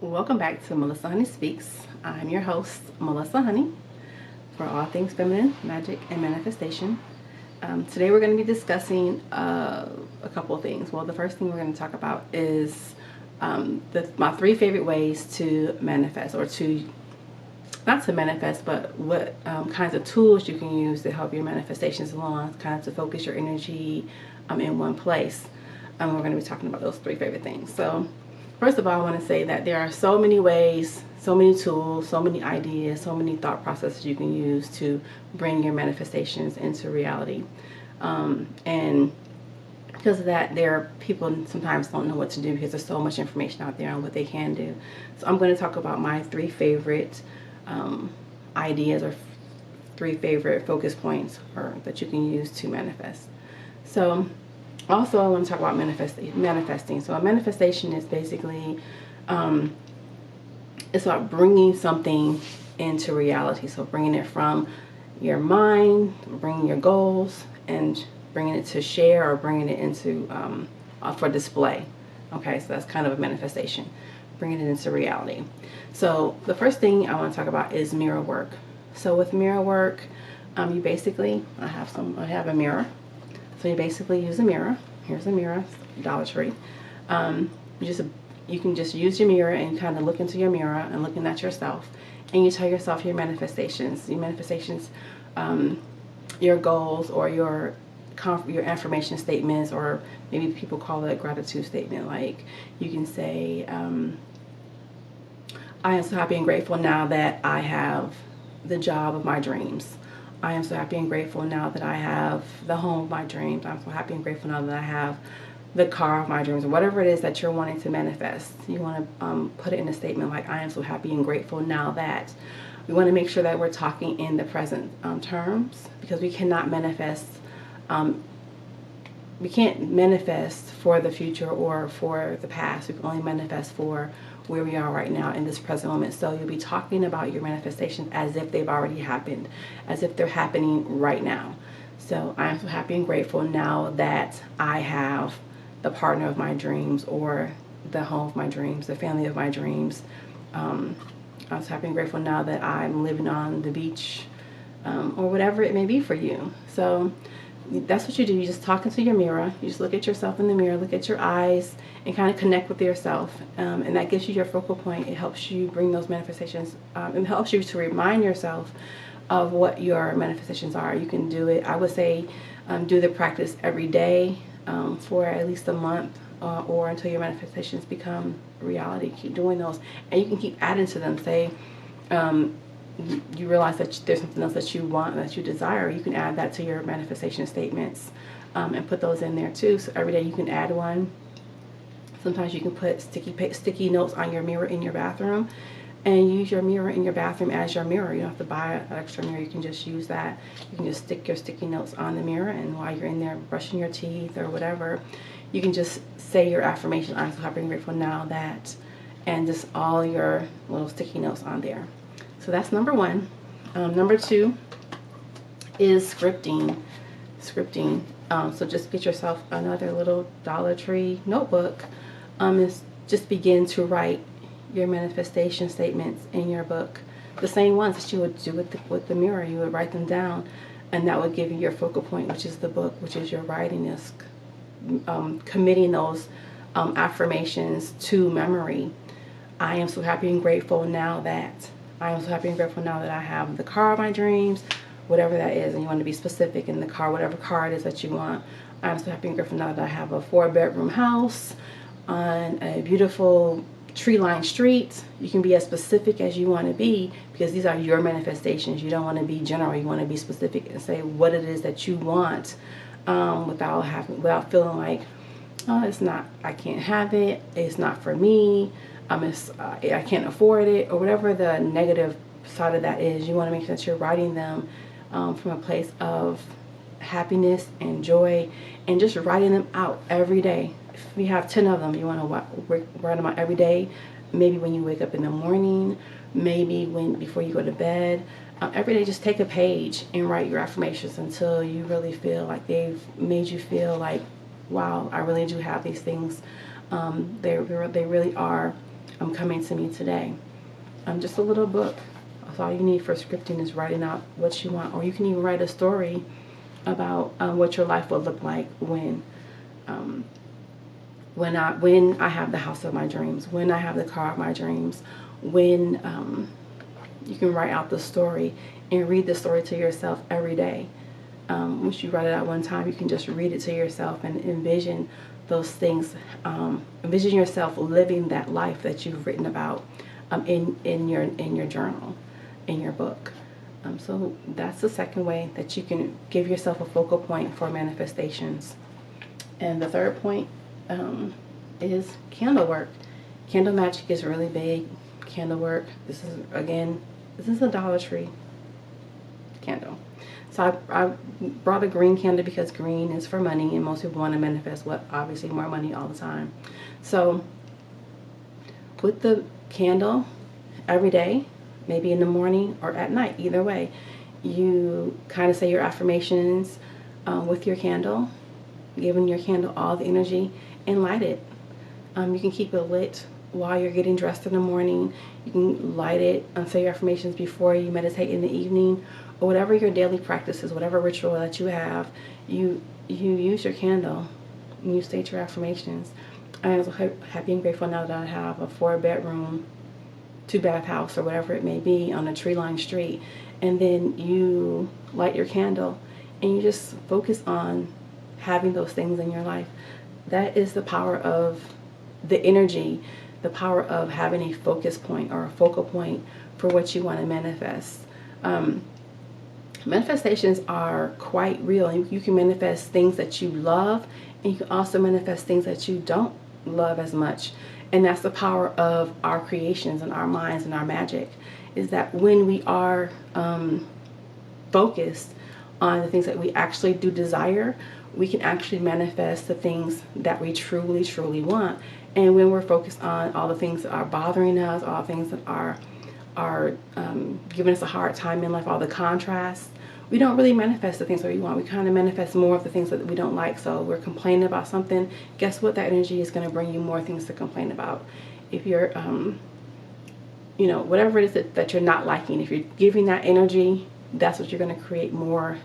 Welcome back to Melissa Honey Speaks. I'm your host, Melissa Honey, for all things feminine, magic, and manifestation. Today we're going to be discussing a couple of things. Well, the first thing we're going to talk about is my three favorite ways to manifest, or to, not to manifest, but what kinds of tools you can use to help your manifestations along, kind of to focus your energy in one place. We're going to be talking about those three favorite things. So first of all, I want to say that there are so many ways, so many tools, so many ideas, so many thought processes you can use to bring your manifestations into reality. And because of that, there are people sometimes don't know what to do because there's so much information out there on what they can do. So I'm going to talk about my three favorite ideas, or three favorite focus points that you can use to manifest. So also, I want to talk about manifesting. So a manifestation is basically, it's about bringing something into reality. So bringing it from your mind, bringing your goals, and bringing it to share, or bringing it into for display. Okay, so that's kind of a manifestation, bringing it into reality. So the first thing I want to talk about is mirror work. So with mirror work, you basically, I have a mirror. So you basically use a mirror. Here's a mirror, Dollar Tree. You can just use your mirror and kind of look into your mirror and looking at yourself, and you tell yourself your manifestations. Your goals, or your affirmation statements, or maybe people call it a gratitude statement. Like you can say, I am so happy and grateful now that I have the job of my dreams. I am so happy and grateful now that I have the home of my dreams. I'm so happy and grateful now that I have the car of my dreams, or whatever it is that you're wanting to manifest. You want to put it in a statement like, I am so happy and grateful now that. We want to make sure that we're talking in the present terms, because we cannot manifest. We can't manifest for the future or for the past. We can only manifest for where we are right now in this present moment. So you'll be talking about your manifestations as if they've already happened, as if they're happening right now. So I'm so happy and grateful now that I have the partner of my dreams, or the home of my dreams, the family of my dreams. I'm so happy and grateful now that I'm living on the beach, or whatever it may be for you. So that's what you do. You just talk into your mirror. You just look at yourself in the mirror, look at your eyes, and kind of connect with yourself. And that gives you your focal point. It helps you bring those manifestations. It helps you to remind yourself of what your manifestations are. You can do it, I would say, do the practice every day for at least a month, or until your manifestations become reality. Keep doing those, and you can keep adding to them. Say, you realize that there's something else that you want, that you desire, you can add that to your manifestation statements, and put those in there too. So every day you can add one. Sometimes you can put sticky notes on your mirror in your bathroom, and use your mirror in your bathroom as your mirror. You don't have to buy an extra mirror. You can just use that. You can just stick your sticky notes on the mirror, and while you're in there brushing your teeth or whatever, you can just say your affirmation, I'm so happy and grateful now that, and just all your little sticky notes on there. So that's number one. Number two is scripting. So just get yourself another little Dollar Tree notebook. Just begin to write your manifestation statements in your book. The same ones that you would do with the mirror. You would write them down, and that would give you your focal point, which is the book, which is your writing. Is committing those affirmations to memory. I am so happy and grateful now that. I am so happy and grateful now that I have the car of my dreams, whatever that is, and you want to be specific in the car, whatever car it is that you want. I am so happy and grateful now that I have a 4-bedroom house on a beautiful tree-lined street. You can be as specific as you want to be, because these are your manifestations. You don't want to be general. You want to be specific and say what it is that you want, without feeling like, oh, it's not, I can't have it, it's not for me, I can't afford it, or whatever the negative side of that is. You want to make sure that you're writing them from a place of happiness and joy, and just writing them out every day. If you have 10 of them, you want to write them out every day. Maybe when you wake up in the morning, maybe before you go to bed. Every day, just take a page and write your affirmations until you really feel like they've made you feel like, wow, I really do have these things. They really are coming to me today. Just a little book. That's all you need for scripting, is writing out what you want. Or you can even write a story about what your life will look like when I have the house of my dreams, when I have the car of my dreams, when you can write out the story and read the story to yourself every day. Once you write it out one time, you can just read it to yourself and envision those things. Envision yourself living that life that you've written about in your journal, in your book. So that's the second way that you can give yourself a focal point for manifestations. And the third point is candle work. Candle magic is really big. Candle work. This is a Dollar Tree candle. So I brought a green candle because green is for money, and most people want to manifest obviously more money all the time. So with the candle every day, maybe in the morning or at night, either way, you kind of say your affirmations with your candle, giving your candle all the energy, and light it. You can keep it lit while you're getting dressed in the morning. You can light it and say your affirmations before you meditate in the evening, or whatever your daily practice is, whatever ritual that you have, you use your candle and you state your affirmations. I am so happy and grateful now that I have a 4-bedroom, 2-bath house, or whatever it may be, on a tree-lined street. And then you light your candle and you just focus on having those things in your life. That is the power of the energy, the power of having a focus point or a focal point for what you want to manifest. Manifestations are quite real, and you can manifest things that you love, and you can also manifest things that you don't love as much. And that's the power of our creations and our minds and our magic, is that when we are focused on the things that we actually do desire, we can actually manifest the things that we truly, truly want. And when we're focused on all the things that are bothering us, all the things that are giving us a hard time in life, all the contrasts, we don't really manifest the things that we want. We kind of manifest more of the things that we don't like. So we're complaining about something. Guess what? That energy is going to bring you more things to complain about. If you're, whatever it is that you're not liking, if you're giving that energy, that's what you're going to create more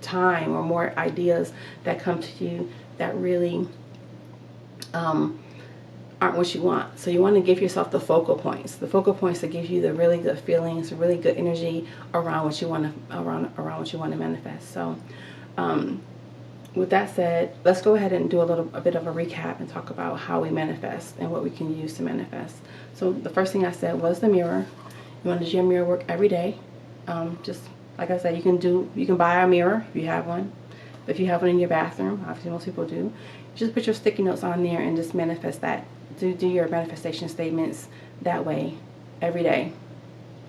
time or more ideas that come to you that really aren't what you want. So you want to give yourself the focal points that give you the really good feelings, the really good energy around what you want to manifest. So with that said, let's go ahead and do a bit of a recap and talk about how we manifest and what we can use to manifest. So the first thing I said was the mirror. You want to do your mirror work every day. Just like I said, you can buy a mirror if you have one. If you have one in your bathroom, obviously most people do, just put your sticky notes on there and just manifest that. Do your manifestation statements that way every day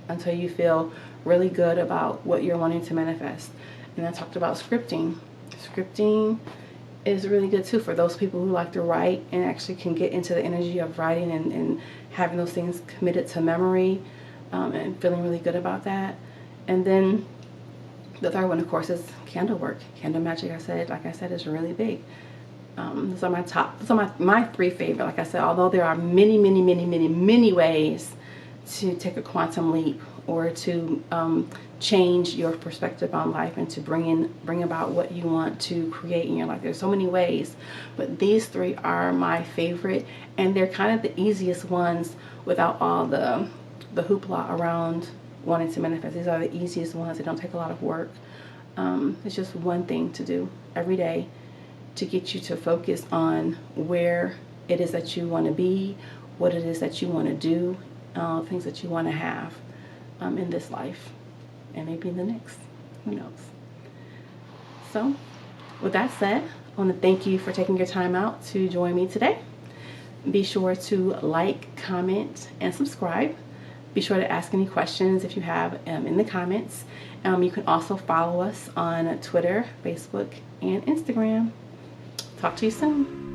until you feel really good about what you're wanting to manifest. And I talked about scripting. Scripting is really good too for those people who like to write and actually can get into the energy of writing and having those things committed to memory, and feeling really good about that. And then the third one, of course, is candle work. Candle magic, like I said, is really big. Those are my 3 favorite. Like I said, although there are many, many, many, many, many ways to take a quantum leap or to change your perspective on life and to bring about what you want to create in your life. There's so many ways, but these 3 are my favorite, and they're kind of the easiest ones without all the hoopla around wanting to manifest. These are the easiest ones. They don't take a lot of work. It's just one thing to do every day to get you to focus on where it is that you want to be, what it is that you want to do, things that you want to have in this life and maybe in the next. Who knows? So with that said, I want to thank you for taking your time out to join me today. Be sure to like, comment, and subscribe. Be sure to ask any questions if you have in the comments. You can also follow us on Twitter, Facebook, and Instagram. Talk to you soon.